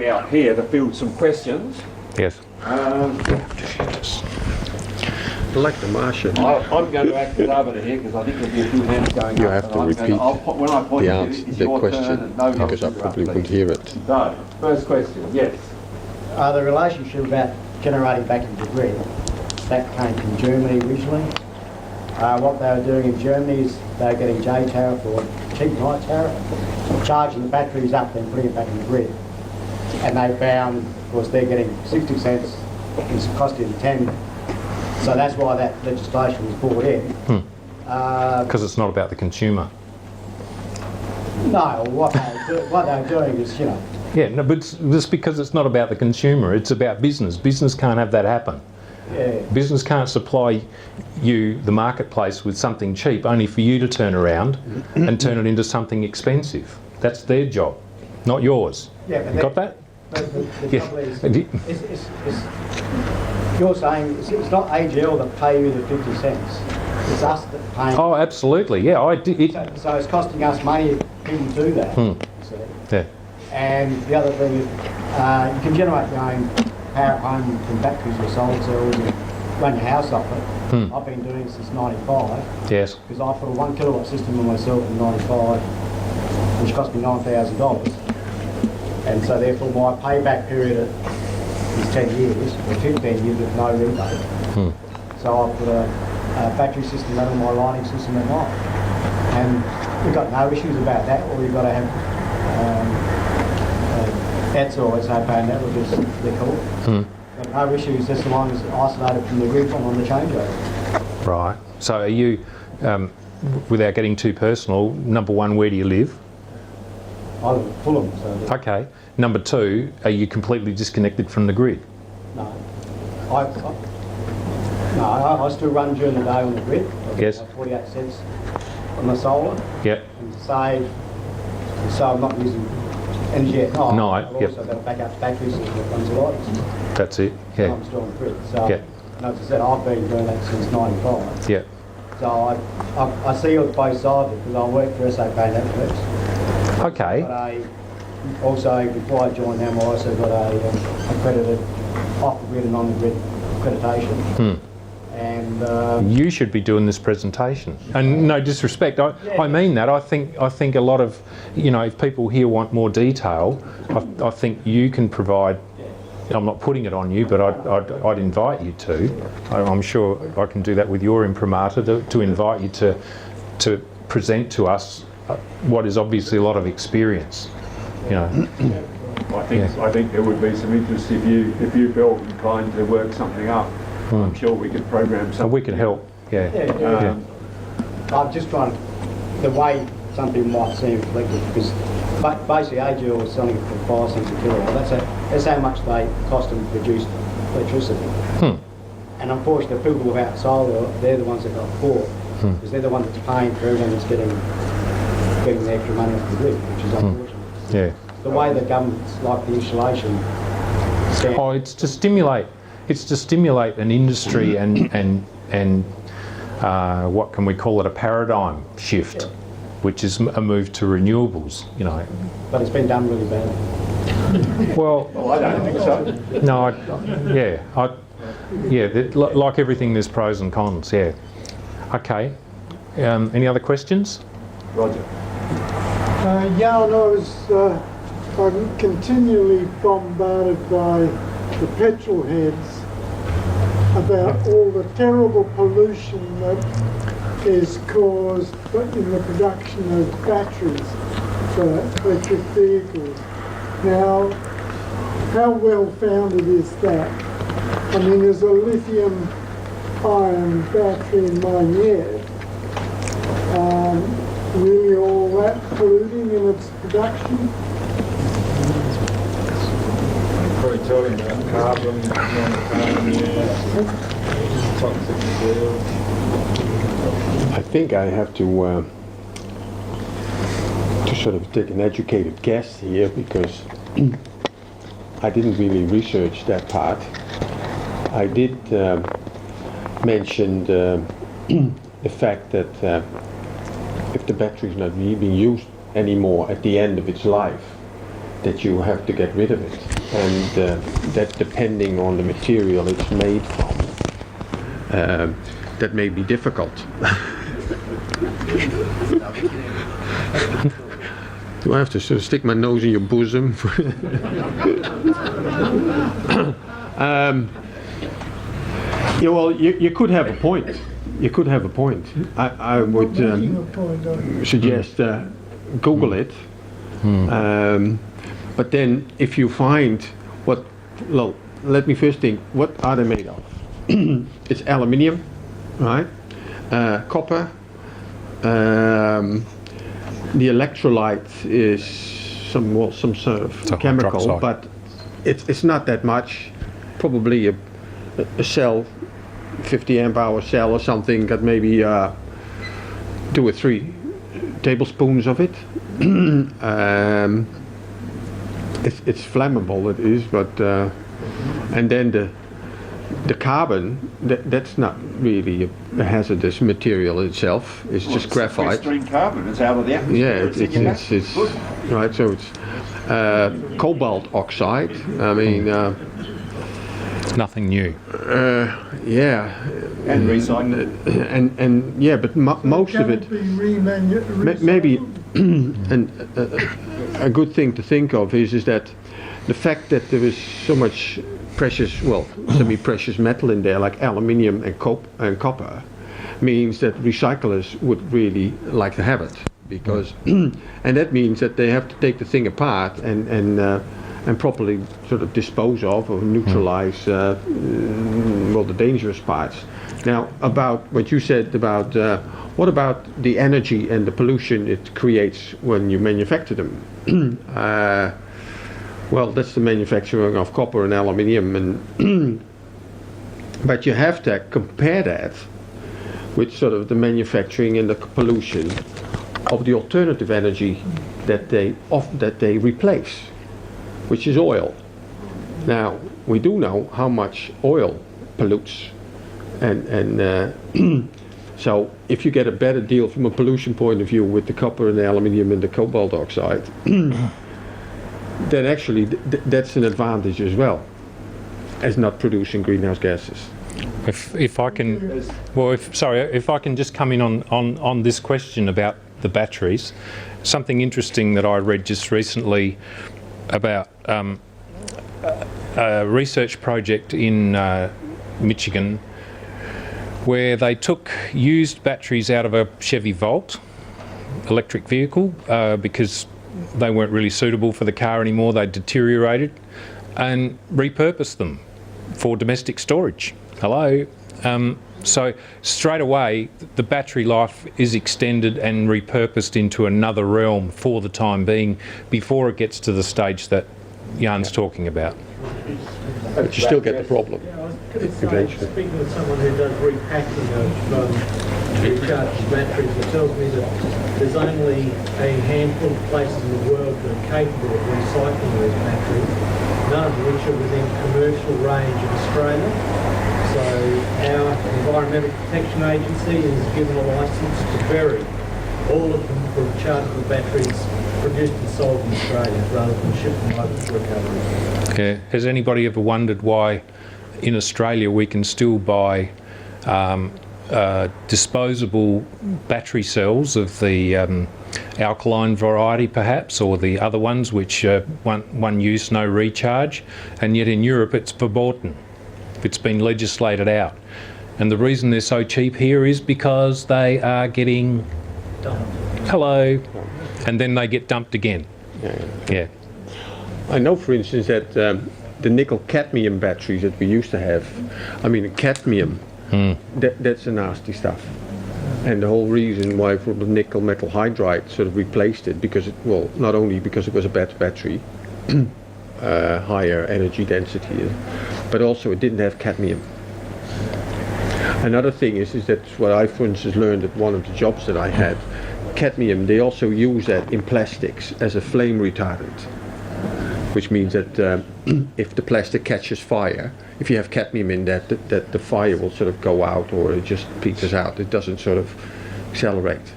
out here to field some questions. Yes. Electromartian. I'm going to act as arbiter here because I think there'll be a few hands going up. You have to repeat when I point the to you, answer, it's the your turn question, and nobody because I else probably interrupt, wouldn't please. hear it. So, first question, yes. The relationship about generating back into the grid, that came from Germany originally. What they were doing in Germany is they were getting J tariff or cheap night tariff, charging the batteries up and putting it back in the grid. And they found, of course, they're getting 60 cents, it's costing 10. So that's why that legislation was brought in. Because it's not about the consumer. No, what they're doing is, you know. Yeah, no, but just because it's not about the consumer, it's about business. Business can't have that happen. Yeah. Business can't supply you, the marketplace, with something cheap only for you to turn around and turn it into something expensive. That's their job, not yours. Yeah, but You got that? But the Yeah. trouble is, you're saying it's not AGL that pay you the 50 cents. It's us that pay. Oh, absolutely. Yeah, I did. So it's costing us money if people do that. You see. Yeah. And the other thing is, you can generate your own power at home from batteries or solar cells and run your house off it. I've been doing it since '95 Yes. because I put a 1 kilowatt system on myself in '95, which cost me $9,000. And so therefore my payback period is 10 years, or 15 years with no rebate. So I put a battery system on my lighting system at night. And we've got no issues about that. All you've got to have that's always hoping that would just they're called. But no issues as long as it's isolated from the grid on the changeover. Right. So are you, without getting too personal, number one, where do you live? I live in Fulham, so Okay. Number two, are you completely disconnected from the grid? no. I still run during the day on the grid. I Yes. have 48 cents on the solar Yeah. and save, so I'm not using energy at night. Night, I've yep. also got a backup battery system that runs the lights. That's it. Yeah. I'm still on the grid. So, Yeah. and as I said, I've been doing that since '95. Yeah. So I see both sides of it because I work for SAP Networks. Okay. But also, before I joined them, I also got a accredited off-the-grid and on-the-grid accreditation. And You should be doing this presentation. And no disrespect, I mean that. I think a lot of, if people here want more detail, I think you can provide. I'm not putting it on you, but I'd invite you to. I'm sure I can do that with your imprimatur to invite you to present to us what is obviously a lot of experience. I think there would be some interest if you felt inclined to work something up. I'm sure we could program something. So we can help. Yeah. I'm just trying the way some people might seem reflective because basically AGL is selling it for 5 cents a kilowatt. That's how much they cost them to produce electricity. And unfortunately, the people without solar, they're the ones that got caught because they're the ones that's paying for everyone that's getting the extra money off the grid, which is unfortunate. Yeah. The way the government's like the insulation. Oh, it's to stimulate an industry and what can we call it, a paradigm shift, which is a move to renewables. But it's been done really badly. Well, I don't think so. no, like everything, there's pros and cons. Yeah. Okay. Any other questions? Roger. I'm continually bombarded by the petrol heads about all the terrible pollution that is caused in the production of batteries for electric vehicles. Now, how well founded is that? I mean, there's a lithium ion battery in mine yet. Really all that polluting in its production? Probably talking about carbon, toxic materials. I think I have to sort of take an educated guess here because I didn't really research that part. I did mention the fact that if the battery is not really being used anymore at the end of its life, that you have to get rid of it, and that depending on the material it's made from, that may be difficult. Do I have to sort of stick my nose in your bosom? Yeah, well, you could have a point. You could have a point. I would suggest Google it. But then if you find what, well, let me first think, what are they made of? It's aluminium, right? Copper. The electrolyte is some sort of chemical, hydroxide. but it's not that much. Probably a cell, 50 amp hour cell or something, got maybe 2 or 3 tablespoons of it. It's flammable, it is, but and then the carbon, that's not really a hazardous material itself. It's just graphite. It's carbon. It's out of the atmosphere. Yeah, it's right. So it's cobalt oxide. I mean, It's nothing new. yeah, And recycled. and yeah, but most of it. Maybe and a good thing to think of is that the fact that there is so much precious, well, semi-precious metal in there, like aluminium and copper, means that recyclers would really like to have it, because and that means that they have to take the thing apart and properly sort of dispose of or neutralize well, the dangerous parts. Now, about what you said about what about the energy and the pollution it creates when you manufacture them? Well, that's the manufacturing of copper and aluminium, and but you have to compare that with sort of the manufacturing and the pollution of the alternative energy that they replace, which is oil. Now, we do know how much oil pollutes, and so if you get a better deal from a pollution point of view with the copper and the aluminium and the cobalt oxide, then actually that's an advantage as well, as not producing greenhouse gases. If I can, well, if I can just come in on this question about the batteries, something interesting that I read just recently about a research project in Michigan, where they took used batteries out of a Chevy Volt electric vehicle because they weren't really suitable for the car anymore, they deteriorated, and repurposed them for domestic storage. Hello. So straight away the battery life is extended and repurposed into another realm for the time being, before it gets to the stage that Jan's talking about. But you still get the problem. Eventually. Speaking with someone who does repacking of recharged batteries, it tells me that there's only a handful of places in the world that are capable of recycling those batteries, none of which are within commercial range of Australia. So our Environmental Protection Agency has given a licence to bury all of them for rechargeable batteries produced and sold in Australia, rather than ship them over for recovery. Yeah. Has anybody ever wondered why in Australia we can still buy disposable battery cells of the alkaline variety perhaps, or the other ones which one use, no recharge, and yet in Europe it's verboten. It's been legislated out. And the reason they're so cheap here is because they are getting hello, and then they get dumped again. Yeah. I know, for instance, that the nickel cadmium batteries that we used to have, I mean, cadmium, that's a nasty stuff. And the whole reason why for the nickel metal hydride sort of replaced it, because it, well, not only because it was a better battery, higher energy density, but also it didn't have cadmium. Another thing is that what I, for instance, learned at one of the jobs that I had, cadmium, they also use that in plastics as a flame retardant, which means that if the plastic catches fire, if you have cadmium in that the fire will sort of go out, or it just peters out. It doesn't sort of accelerate.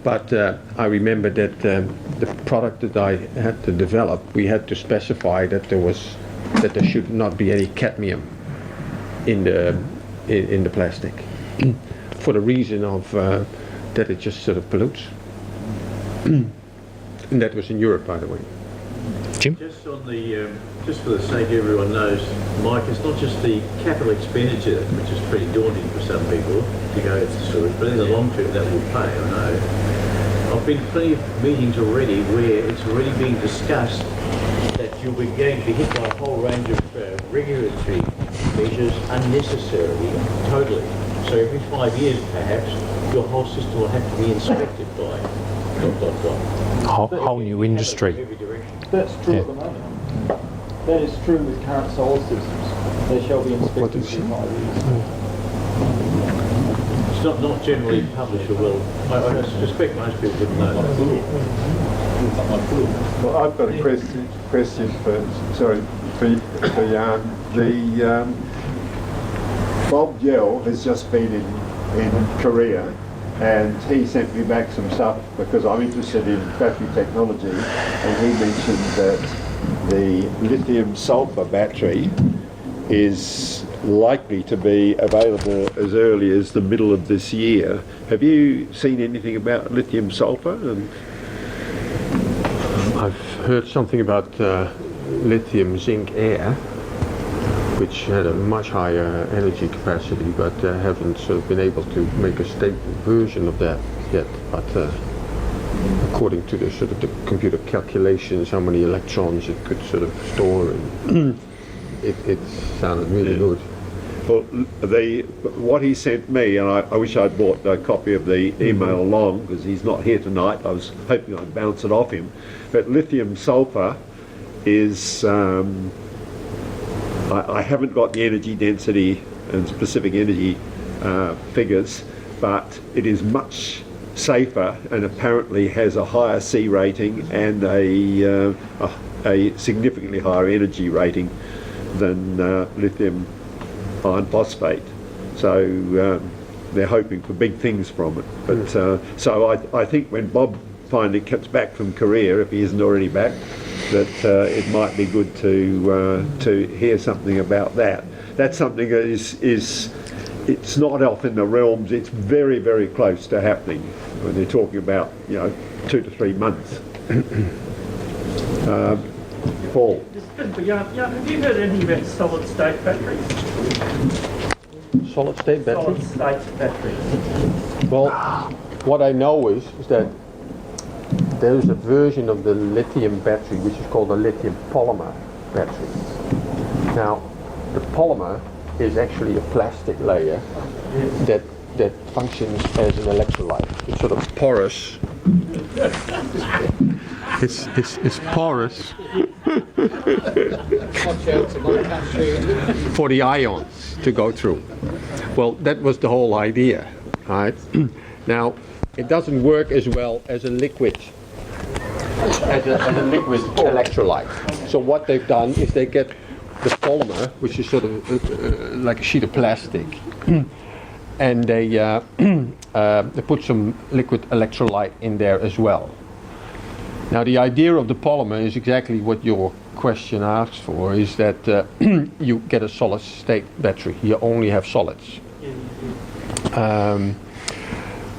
But I remember that the product that I had to develop, we had to specify that there should not be any cadmium in the plastic, for the reason of that it just sort of pollutes. And that was in Europe, by the way. Jim? Just on the, just for the sake everyone knows, Mike, it's not just the capital expenditure, which is pretty daunting for some people to go to sewage, but in the long term that will pay, I know. I've been to plenty of meetings already where it's already being discussed that you'll be going to be hit by a whole range of regulatory measures unnecessarily, totally. So every 5 years perhaps, your whole system will have to be inspected by ... Whole new industry. That's true at the moment. That is true with current solar systems. They shall be inspected every 5 years. It's not generally published, or well, I suspect most people wouldn't know that. Well, I've got a question for Jan. The Bob Gell has just been in Korea, and he sent me back some stuff because I'm interested in battery technology, and he mentioned that the lithium sulfur battery is likely to be available as early as the middle of this year. Have you seen anything about lithium sulfur? I've heard something about lithium zinc air, which had a much higher energy capacity, but haven't sort of been able to make a stable version of that yet. But according to the sort of the computer calculations, how many electrons it could sort of store, and it sounded really good. Well, what he sent me, and I wish I'd brought a copy of the email along because he's not here tonight. I was hoping I'd bounce it off him. But lithium sulfur is, I haven't got the energy density and specific energy figures, but it is much safer and apparently has a higher C rating and a significantly higher energy rating than lithium iron phosphate. So they're hoping for big things from it. But so I think when Bob finally comes back from Korea, if he isn't already back, that it might be good to hear something about that. That's something that is it's not off in the realms. It's very, very close to happening when they're talking about 2 to 3 months. Paul. Yeah, have you heard anything about solid-state batteries? Solid-state batteries? Solid-state batteries. Well, what I know is that there is a version of the lithium battery which is called a lithium polymer battery. Now, the polymer is actually a plastic layer that functions as an electrolyte. It's sort of porous. It's porous for the ions to go through. Well, that was the whole idea, right? Now, it doesn't work as well as a liquid electrolyte. So what they've done is they get the polymer, which is sort of like a sheet of plastic, and they put some liquid electrolyte in there as well. Now the idea of the polymer is exactly what your question asks for, is that you get a solid state battery. You only have solids.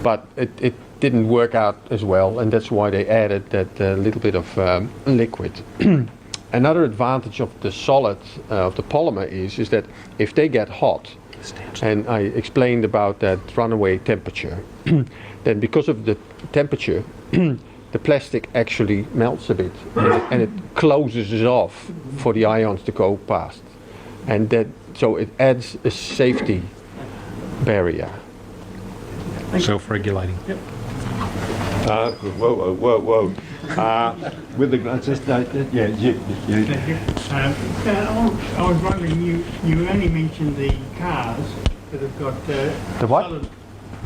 But it didn't work out as well, and that's why they added that little bit of liquid. Another advantage of the solid, of the polymer is that if they get hot, and I explained about that runaway temperature, then because of the temperature, the plastic actually melts a bit, and it closes it off for the ions to go past, and so it adds a safety barrier. Self-regulating. Yep. Whoa. With the just yeah. Thank you. I was wondering, you only mentioned the cars that have got The what? solid.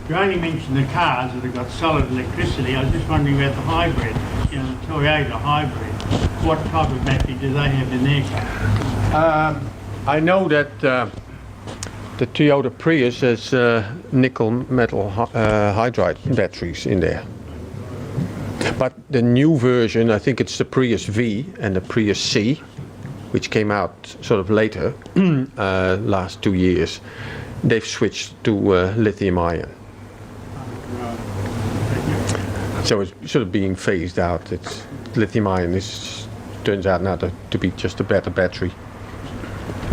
You only mentioned the cars that have got solid electricity. I was just wondering about the hybrid, the Toyota hybrid. What type of battery do they have in their car? I know that the Toyota Prius has nickel metal hydride batteries in there. But the new version, I think it's the Prius V and the Prius C, which came out sort of later, last 2 years, they've switched to lithium ion. So it's sort of being phased out. It's lithium ion turns out now to be just a better battery.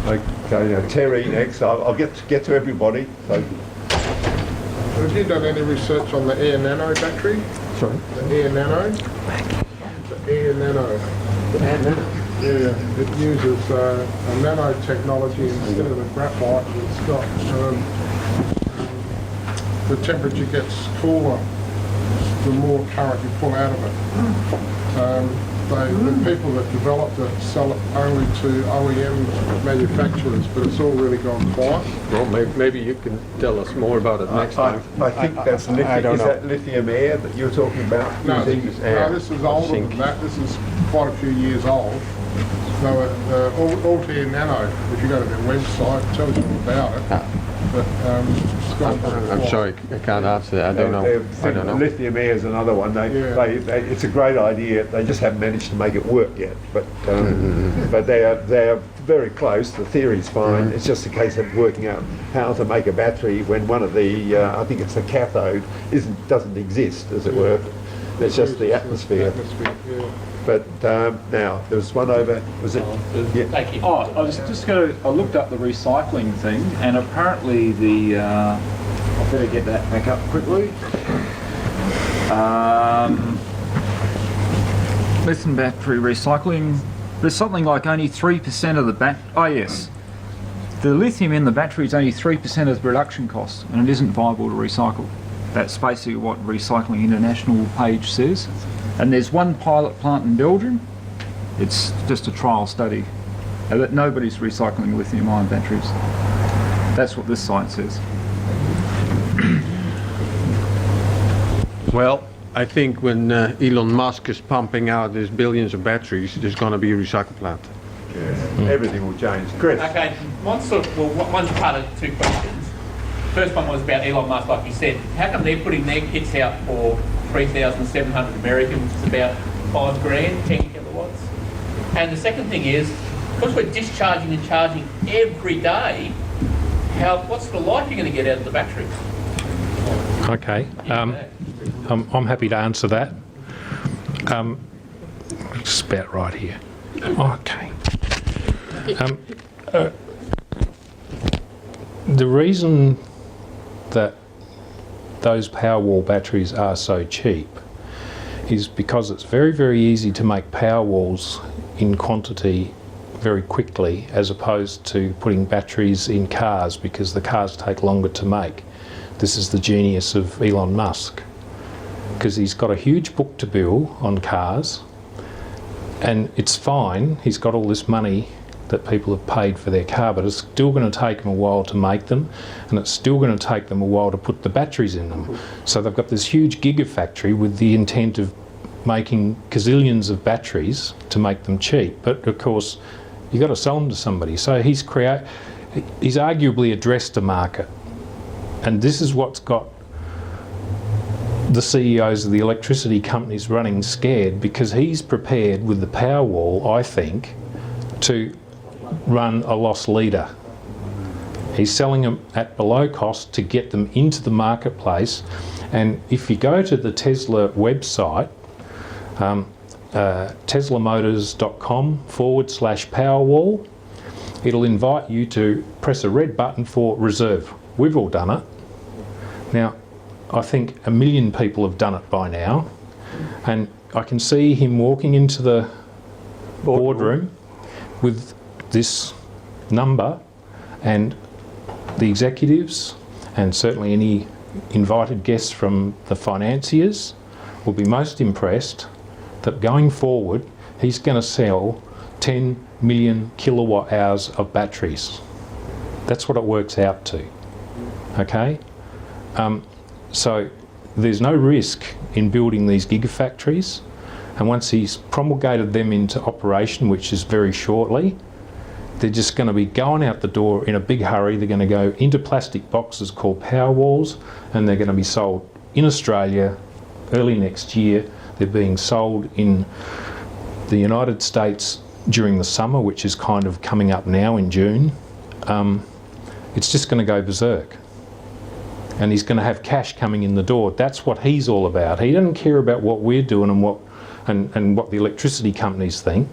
Okay, now Terry next. I'll get to everybody. So. Have you done any research on the Air Nano battery? Sorry? The Air Nano? The Air Nano. The Air Nano? Yeah, it uses a nanotechnology instead of the graphite. It's got, the temperature gets cooler the more current you pull out of it. The people that developed it sell it only to OEM manufacturers, but it's all really gone quiet. Well, maybe you can tell us more about it next time. I think that's lithium. I don't is know. that lithium air that you're talking about? No, think it's air, this is older zinc. than that. This is quite a few years old. So Altair Nano, if you go to their website, it tells you all about it. But it's gone I'm quiet. sorry, I can't answer that. I don't know. Lithium air is another one. It's a great idea. They just haven't managed to make it work yet. But they are very close. The theory's fine. It's just a case of working out how to make a battery when one of the I think it's the cathode doesn't exist, as it were. It's just the atmosphere. Yeah. But now there's one over. Was it? Yeah. Thank you. Oh, I looked up the recycling thing, and apparently I better get that back up quickly. Lithium battery recycling. There's something like only 3% of the Oh yes, the lithium in the battery is only 3% of the production cost, and it isn't viable to recycle. That's basically what Recycling International page says. And there's one pilot plant in Belgium. It's just a trial study. That nobody's recycling lithium-ion batteries. That's what this site says. Well, I think when Elon Musk is pumping out his billions of batteries, there's going to be a recycle plant. Everything will change. Chris. Okay, one's part of two questions. First one was about Elon Musk, like you said. How come they're putting their kits out for 3,700 American, which is about $5,000, 10 kilowatts? And the second thing is, because we're discharging and charging every day, what's the life you're going to get out of the battery? Okay, I'm happy to answer that. It's about right here. Okay. The reason that those Powerwall batteries are so cheap is because it's very, very easy to make Powerwalls in quantity very quickly, as opposed to putting batteries in cars, because the cars take longer to make. This is the genius of Elon Musk, because he's got a huge book to bill on cars, and it's fine, he's got all this money that people have paid for their car, but it's still going to take them a while to make them, and it's still going to take them a while to put the batteries in them. So they've got this huge gigafactory with the intent of making gazillions of batteries to make them cheap, but of course you've got to sell them to somebody. So he's arguably addressed a market, and this is what's got the CEOs of the electricity companies running scared, because he's prepared with the Powerwall, I think, to run a loss leader. He's selling them at below cost to get them into the marketplace. And if you go to the Tesla website, teslamotors.com/Powerwall, it'll invite you to press a red button for reserve. We've all done it. Now, I think 1 million people have done it by now, and I can see him walking into the boardroom with this number, and the executives and certainly any invited guests from the financiers will be most impressed that going forward he's going to sell 10 million kilowatt hours of batteries. That's what it works out to. Okay? So there's no risk in building these gigafactories, and once he's promulgated them into operation, which is very shortly, they're just going to be going out the door in a big hurry. They're going to go into plastic boxes called Powerwalls, and they're going to be sold in Australia early next year. They're being sold in the United States during the summer, which is kind of coming up now in June. It's just going to go berserk. And he's going to have cash coming in the door. That's what he's all about. He doesn't care about what we're doing and what the electricity companies think.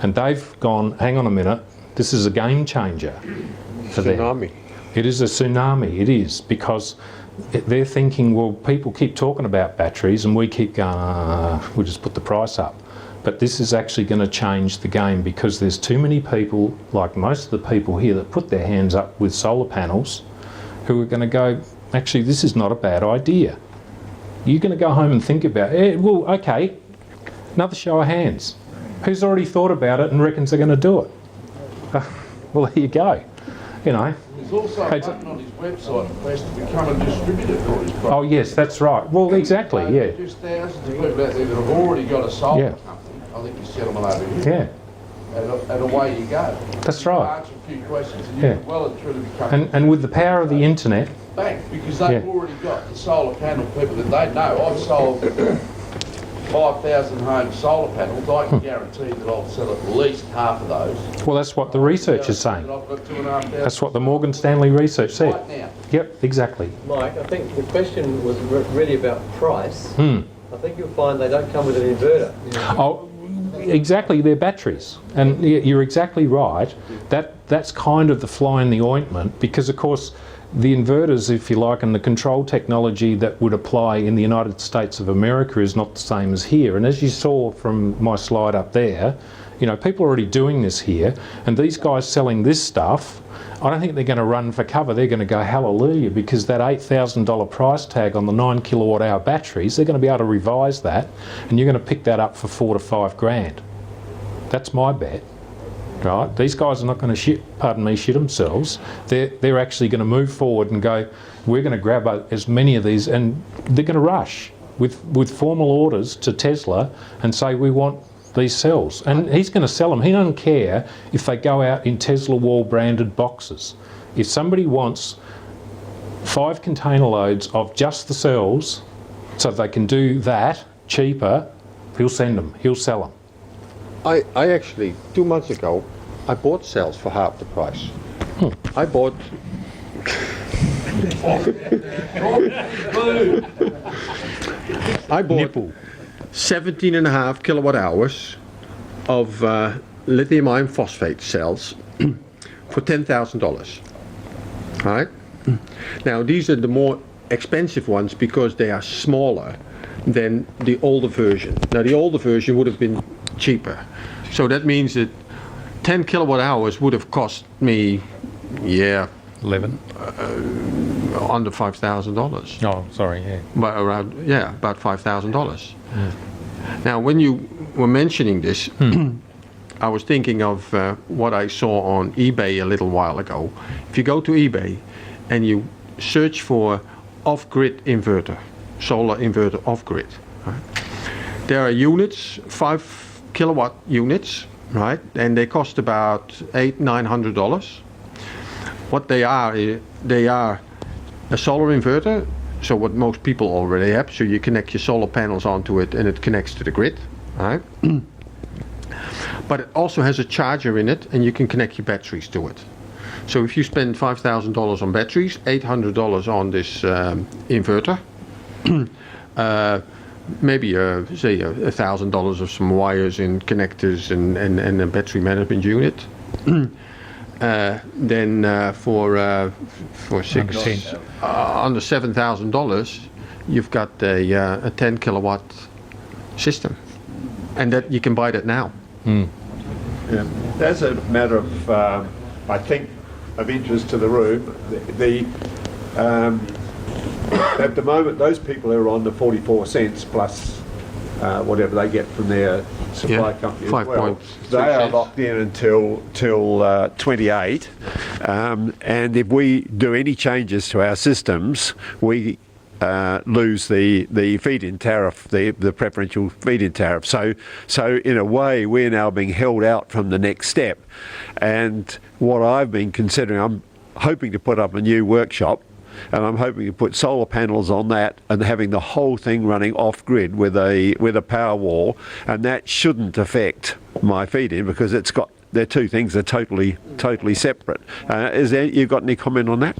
And they've gone, hang on a minute, this is a game changer for them. Tsunami. It is a tsunami, it is, because they're thinking, well, people keep talking about batteries and we keep going, we'll just put the price up. But this is actually going to change the game, because there's too many people, like most of the people here, that put their hands up with solar panels, who are going to go, actually, this is not a bad idea. You're going to go home and think about it. Well, okay, another show of hands. Who's already thought about it and reckons they're going to do it? Well, there you go. You know. There's also a button on his website that has to become a distributor for his product. Oh, yes, that's right. Well, exactly, yeah. There's thousands of people out there that have already got a solar company. I think this gentleman over here. Yeah. And away you go. That's right. Answer a few questions and you can well and truly become... And with the power of the internet... Bank, because they've already got the solar panel people that they know. I've sold 5,000 home solar panels. I can guarantee that I'll sell at least half of those. Well, that's what the research is saying. That's what the Morgan Stanley research said. Right now. Yep, exactly. Mike, I think the question was really about price. I think you'll find they don't come with an inverter. Oh, exactly, they're batteries. And you're exactly right. That's kind of the fly in the ointment, because, of course, the inverters, if you like, and the control technology that would apply in the United States of America is not the same as here. And as you saw from my slide up there, you know, people are already doing this here, and these guys selling this stuff, I don't think they're going to run for cover. They're going to go hallelujah, because that $8,000 price tag on the 9 kilowatt hour batteries, they're going to be able to revise that, and you're going to pick that up for $4 to $5 grand. That's my bet. Right? These guys are not going to shit themselves. They're actually going to move forward and go, we're going to grab as many of these, and they're going to rush with formal orders to Tesla and say, we want these cells. And he's going to sell them. He doesn't care if they go out in Tesla wall branded boxes. If somebody wants 5 container loads of just the cells so they can do that cheaper, he'll send them, he'll sell them. I actually, 2 months ago, I bought cells for half the price. I bought... I bought 17.5 kilowatt hours of lithium iron phosphate cells for $10,000. Right? Now, these are the more expensive ones because they are smaller than the older version. Now, the older version would have been cheaper. So that means that 10 kilowatt hours would have cost me, 11. Under $5,000. Oh, sorry, yeah. But around, about $5,000. Now, when you were mentioning this, I was thinking of what I saw on eBay a little while ago. If you go to eBay and you search for off-grid inverter, solar inverter off-grid, right? There are units, 5 kilowatt units, right? And they cost about $800-900. What they are a solar inverter, so what most people already have, so you connect your solar panels onto it and it connects to the grid, right? But it also has a charger in it and you can connect your batteries to it. So if you spend $5,000 on batteries, $800 on this inverter, maybe say $1,000 of some wires and connectors and a battery management unit. Then for under $7,000, you've got a 10 kilowatt system, and that you can buy that now. Yeah. As a matter of, I think, of interest to the room, at the moment, those people are on the 44 cents plus whatever they get from their supply company as well. They are locked in until 28. And if we do any changes to our systems, we lose the feed-in tariff, the preferential feed-in tariff. So in a way, we're now being held out from the next step. And what I've been considering, I'm hoping to put up a new workshop and I'm hoping to put solar panels on that and having the whole thing running off grid with a power wall, and that shouldn't affect my feed-in because they're two things that are totally separate. You've got any comment on that?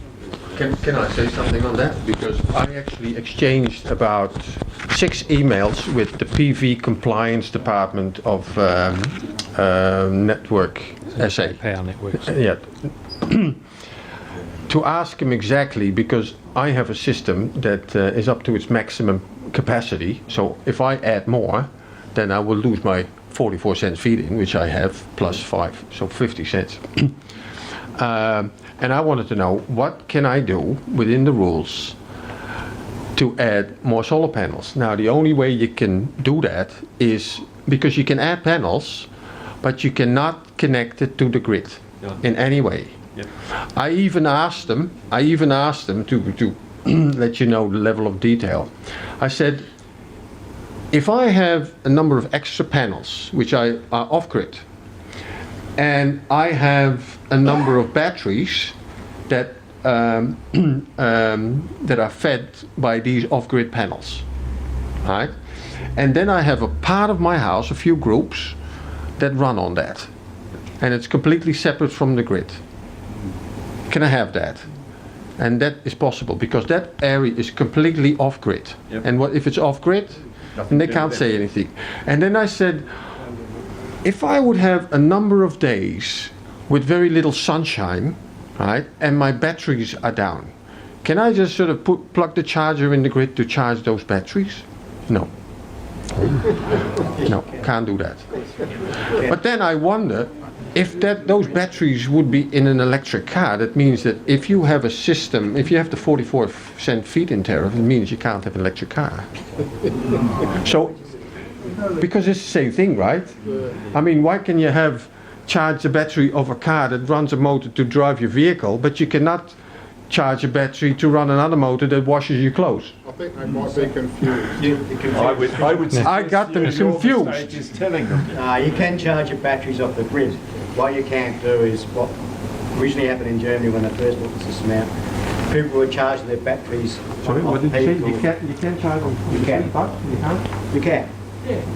Can I say something on that? Because I actually exchanged about 6 emails with the PV compliance department of Network SA. Power networks. Yeah. To ask him exactly, because I have a system that is up to its maximum capacity. So if I add more, then I will lose my 44 cents feed-in, which I have, plus 5, so 50 cents. And I wanted to know, what can I do within the rules to add more solar panels? Now, the only way you can do that is because you can add panels, but you cannot connect it to the grid in any way. Yeah. I even asked them to let you know the level of detail. I said, if I have a number of extra panels, which are off-grid, and I have a number of batteries that that are fed by these off-grid panels, right? And then I have a part of my house, a few groups, that run on that, and it's completely separate from the grid. Can I have that? And that is possible because that area is completely off-grid. Yep. And what if it's off-grid? And they can't say anything. And then I said, if I would have a number of days with very little sunshine, right, and my batteries are down, can I just sort of plug the charger in the grid to charge those batteries? No. No, can't do that. But then I wonder, if those batteries would be in an electric car, that means that if you have a system, if you have the 44 cent feed-in tariff, it means you can't have an electric car. So, because it's the same thing, right? I mean, why can you charge the battery of a car that runs a motor to drive your vehicle, but you cannot charge a battery to run another motor that washes your clothes? I think they might be confused. I would I got them confused. Just telling them. You can charge your batteries off the grid. What you can't do is what originally happened in Germany when they first put the system out. People were charging their batteries. Sorry, what did you say? You can't charge them. You can. You can't? You can.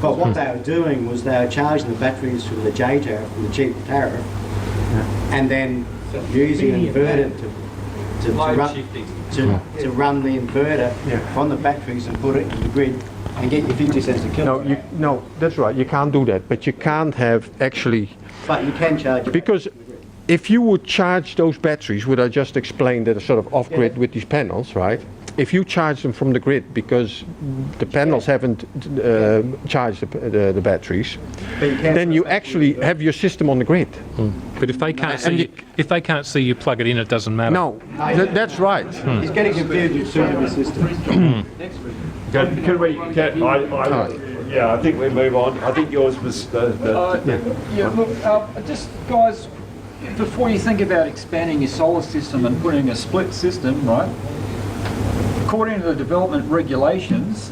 But what they were doing was they were charging the batteries from the J tariff, from the cheap tariff, and then using an inverter to run the inverter from the batteries and put it in the grid and get your 50 cents a kilowatt. No, that's right. You can't do that. But you can't have actually. But you can charge. Because if you would charge those batteries, what I just explained, that are sort of off-grid with these panels, right? If you charge them from the grid because the panels haven't charged the batteries, then you actually have your system on the grid. But if they can't see you plug it in, it doesn't matter. No, that's right. He's getting confused with two systems. Can we? Yeah, I think we move on. I think yours was Just guys, before you think about expanding your solar system and putting a split system, right? According to the development regulations,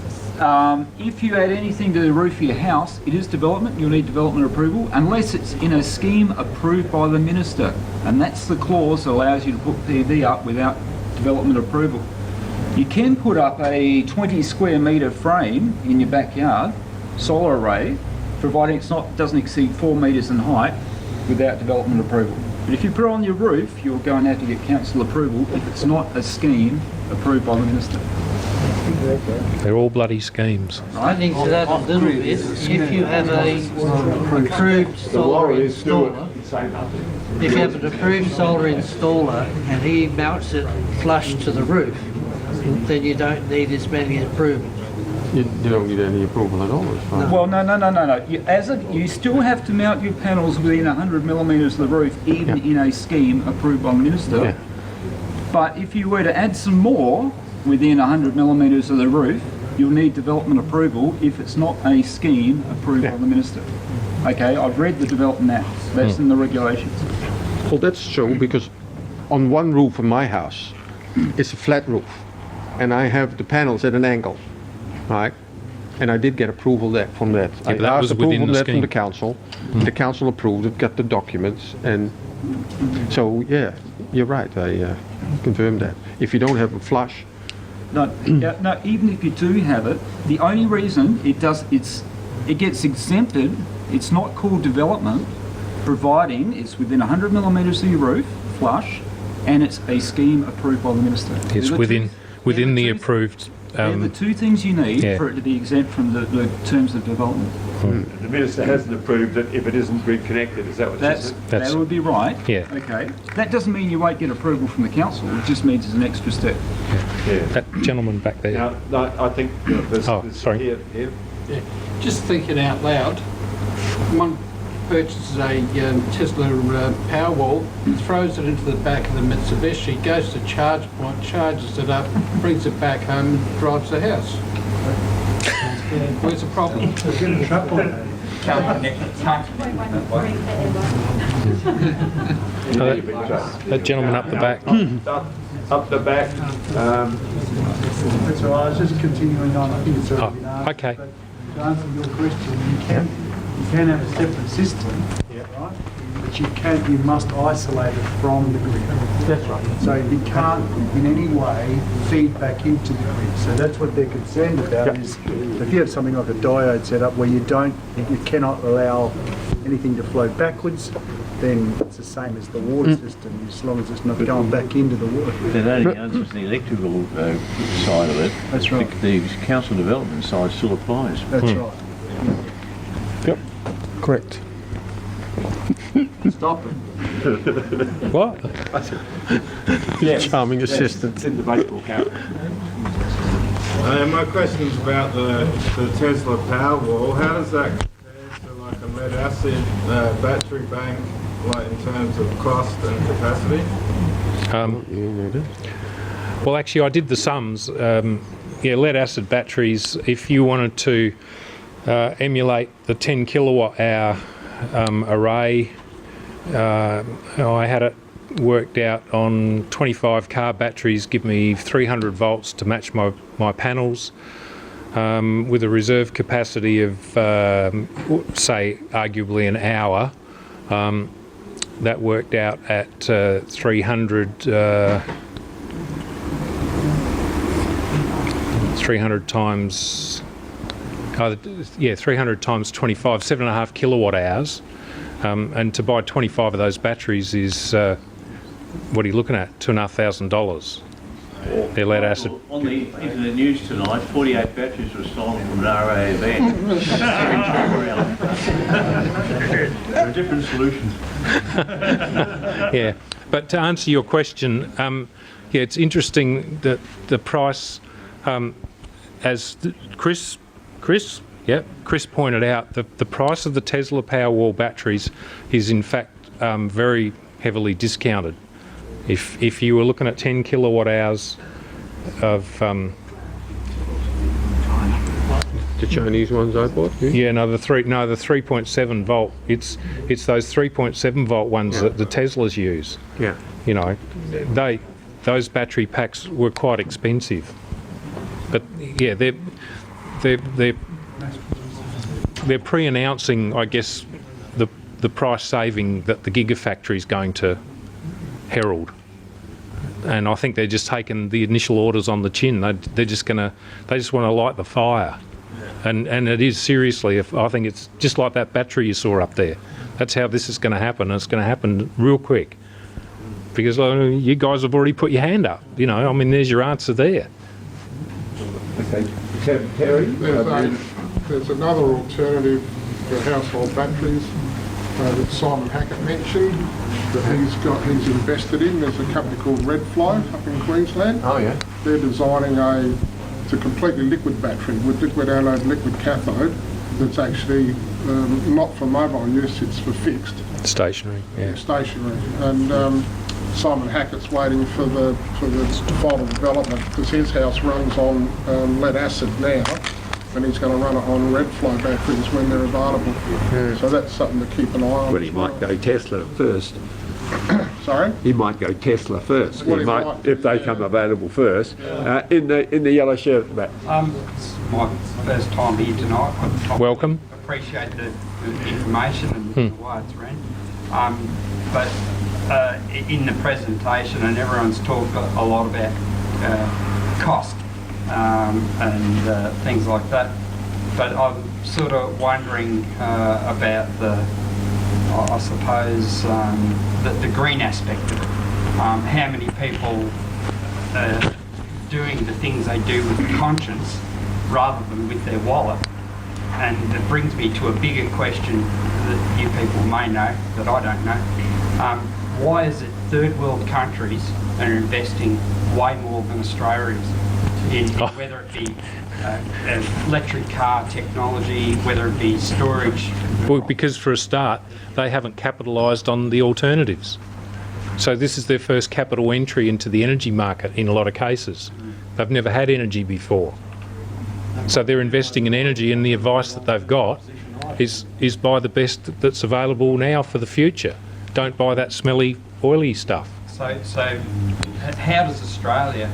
if you add anything to the roof of your house, it is development. You'll need development approval unless it's in a scheme approved by the minister, and that's the clause that allows you to put PV up without development approval. You can put up a 20 square metre frame in your backyard, solar array, providing doesn't exceed 4 metres in height, without development approval. But if you put it on your roof, you're going to have to get council approval if it's not a scheme approved by the minister. They're all bloody schemes. Adding to that a little bit, if you have a approved solar installer, if you have an approved solar installer and he mounts it flush to the roof, then you don't need as many approvals. You don't need any approval at all, as far as. Well, no. You still have to mount your panels within 100 millimetres of the roof, even in a scheme approved by the minister. Yeah. But if you were to add some more within 100 millimetres of the roof, you'll need development approval if it's not a scheme approved by the minister. Okay, I've read the development act. That's in the regulations. Well, that's true, because on one roof of my house, it's a flat roof, and I have the panels at an angle. Right, and I did get approval from that. I asked approval from the council. The council approved it, got the documents, and so you're right. I confirm that. If you don't have a flush, No, yeah, no. Even if you do have it, the only reason it gets exempted. It's not called development, providing it's within 100 millimetres of your roof, flush, and it's a scheme approved by the minister. It's within the approved. They're the two things you need for it to be exempt from the terms of development. The minister hasn't approved it if it isn't grid connected. Is that what you said? That would be right. Yeah. Okay. That doesn't mean you won't get approval from the council. It just means it's an extra step. Yeah. That gentleman back there. Now, no, I think there's sorry. Here. Just thinking out loud, one purchases a Tesla Powerwall, throws it into the back of the Mitsubishi, goes to charge point, charges it up, brings it back home and drives the house. Where's the problem? That gentleman up the back. Up the back. That's all right, I was just continuing on. I think it's already been asked. Okay. But to answer your question, you can have a separate system, right? But you must isolate it from the grid. That's right. So you can't in any way feed back into the grid. So that's what they're concerned about is if you have something like a diode set up where you cannot allow anything to flow backwards, then it's the same as the water system, as long as it's not going back into the water. That only answers the electrical side of it. That's right. The council development side still applies. That's right. yep, correct. Stop it. What? Yes. Charming Yes, assistant. it's in the baseball cap. My question's about the Tesla Powerwall. How does that compare to like a lead acid battery bank, like in terms of cost and capacity? Well, actually, I did the sums. Lead acid batteries, if you wanted to emulate the 10 kilowatt hour array, I had it worked out on 25 car batteries, give me 300 volts to match my panels, with a reserve capacity of, say, arguably an hour. That worked out at 300 times 300 times 25, 7.5 kilowatt hours, and to buy 25 of those batteries is what are you looking at? $2,500. They're lead acid. On the internet news tonight, 48 batteries were stolen from an RAA van. There are different solutions. Yeah, but to answer your question, it's interesting that the price, as Chris pointed out, the price of the Tesla Powerwall batteries is in fact very heavily discounted. If you were looking at 10 kilowatt hours of The Chinese ones I bought. the 3.7 volt. It's those 3.7 volt ones that the Teslas use. Yeah. You know, those battery packs were quite expensive. But yeah, they're pre-announcing, I guess, the price saving that the Gigafactory is going to herald. And I think they're just taking the initial orders on the chin. They just want to light the fire. And it is seriously, I think it's just like that battery you saw up there. That's how this is going to happen, and it's going to happen real quick. Because you guys have already put your hand up. You know, I mean, there's your answer there. Okay, Terry? There's another alternative for household batteries that Simon Hackett mentioned that he's invested in. There's a company called Redfly up in Queensland. Oh yeah. They're designing it's a completely liquid battery with liquid anode, liquid cathode. That's actually not for mobile use; it's for fixed. Stationary. Yeah. Stationary. And Simon Hackett's waiting for the final development because his house runs on lead acid now, and he's going to run it on Redfly batteries when they're available. Yeah. So that's something to keep an eye on. Well, he might go Tesla first. Sorry? He might go Tesla first. Well, he might, if they come available first. In the yellow shirt, Matt. It's my first time here tonight. Welcome. Appreciate the information and the way it's ran. But in the presentation, and everyone's talked a lot about cost and things like that. But I'm sort of wondering about I suppose, the green aspect of it. How many people are doing the things they do with conscience rather than with their wallet? And it brings me to a bigger question that you people may know, that I don't know. Why is it third world countries are investing way more than Australia is in whether it be electric car technology, whether it be storage? Well, because for a start, they haven't capitalised on the alternatives. So this is their first capital entry into the energy market in a lot of cases. They've never had energy before. So they're investing in energy, and the advice that they've got is buy the best that's available now for the future. Don't buy that smelly, oily stuff. So how does Australia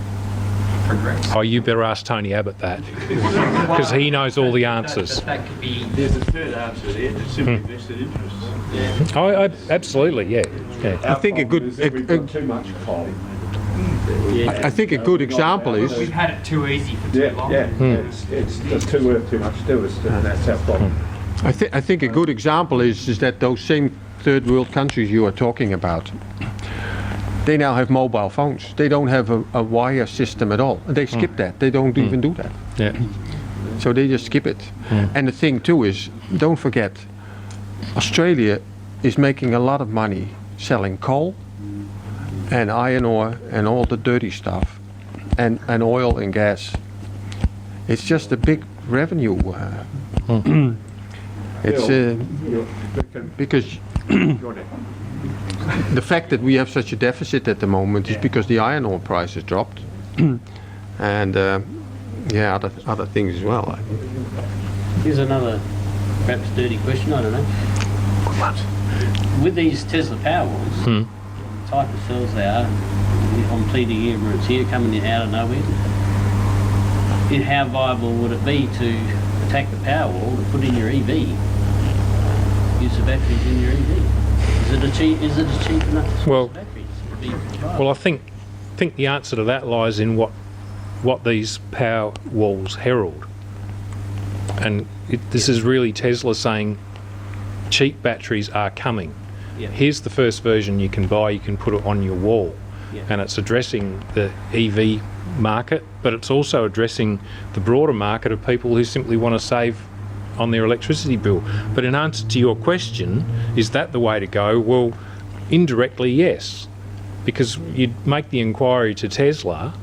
progress? Oh, you better ask Tony Abbott that, because he knows all the answers. That could be... There's a third answer there, it's simply vested interests. Oh, absolutely, yeah. I think a good... too much coal. I think a good example is... We've had it too easy for too long. It's just too worth too much to us, and that's our problem. I think a good example is that those same third world countries you are talking about, they now have mobile phones. They don't have a wire system at all. They skip that. They don't even do that. Yeah. So they just skip it. And the thing too is, don't forget, Australia is making a lot of money selling coal and iron ore and all the dirty stuff and oil and gas. It's just a big revenue. It's because the fact that we have such a deficit at the moment is because the iron ore price has dropped, and other things as well. Here's another perhaps dirty question. I don't know. What? With these Tesla Powerwalls, the type of cells they are, I'm pleading ignorance here, coming out of nowhere. How viable would it be to attack the Powerwall to put in your EV? Use the batteries in your EV. Is it cheap enough to source batteries? Well, I think the answer to that lies in what these power walls herald, and this is really Tesla saying cheap batteries are coming. Yeah. Here's the first version you can buy. You can put it on your wall, and it's addressing the EV market, but it's also addressing the broader market of people who simply want to save on their electricity bill. But in answer to your question, is that the way to go? Well, indirectly, yes, because you'd make the inquiry to Tesla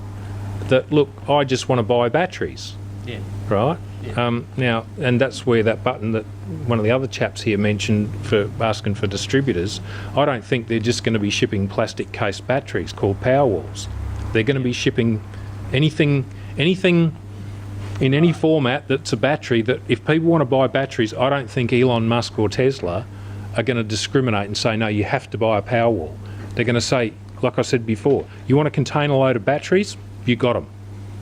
that, look, I just want to buy batteries, right? Yeah. Now, and that's where that button that one of the other chaps here mentioned for asking for distributors, I don't think they're just going to be shipping plastic case batteries called Powerwalls. They're going to be shipping anything in any format that's a battery, that if people want to buy batteries, I don't think Elon Musk or Tesla are going to discriminate and say, no, you have to buy a Powerwall. They're going to say, like I said before, you want a container load of batteries, you got them.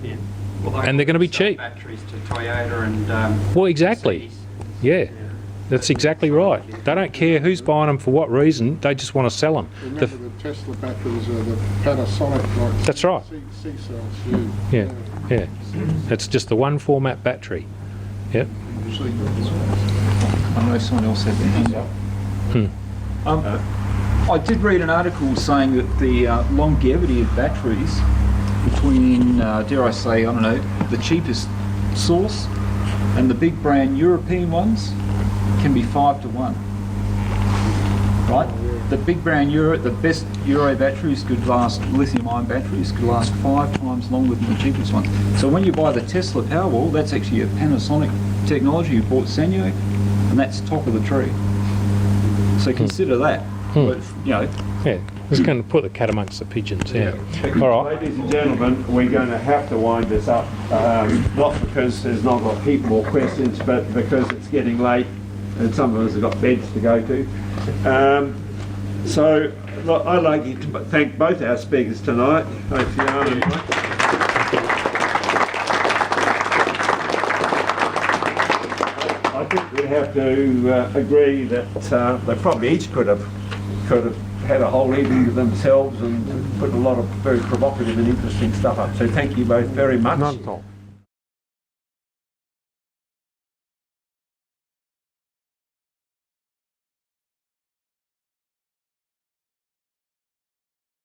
Yeah. Well, and they're going to be cheap. Batteries to Toyota and well, exactly. Yeah, that's exactly right. They don't care who's buying them for what reason, they just want to sell them. Remember the Tesla batteries are the Panasonic, like that's right. C cells. Yeah. It's just the one format battery. Yep. I know someone else had their hand up. I did read an article saying that the longevity of batteries between, dare I say, I don't know, the cheapest source and the big brand European ones can be 5 to 1. Right? The big brand the best Euro batteries could last, lithium-ion batteries could last 5 times longer than the cheapest ones. So when you buy the Tesla Powerwall, that's actually a Panasonic technology. You bought Sanyo, and that's top of the tree. So consider that. But, you know. Yeah, just going to put the cat amongst the pigeons. Yeah. All right. Ladies and gentlemen, we're going to have to wind this up, not because there's not a heap more questions, but because it's getting late and some of us have got beds to go to. So I'd like you to thank both our speakers tonight, both Jan and Mike. I think we have to agree that they probably each could have had a whole evening with themselves and put a lot of very provocative and interesting stuff up. So thank you both very much. Not at all.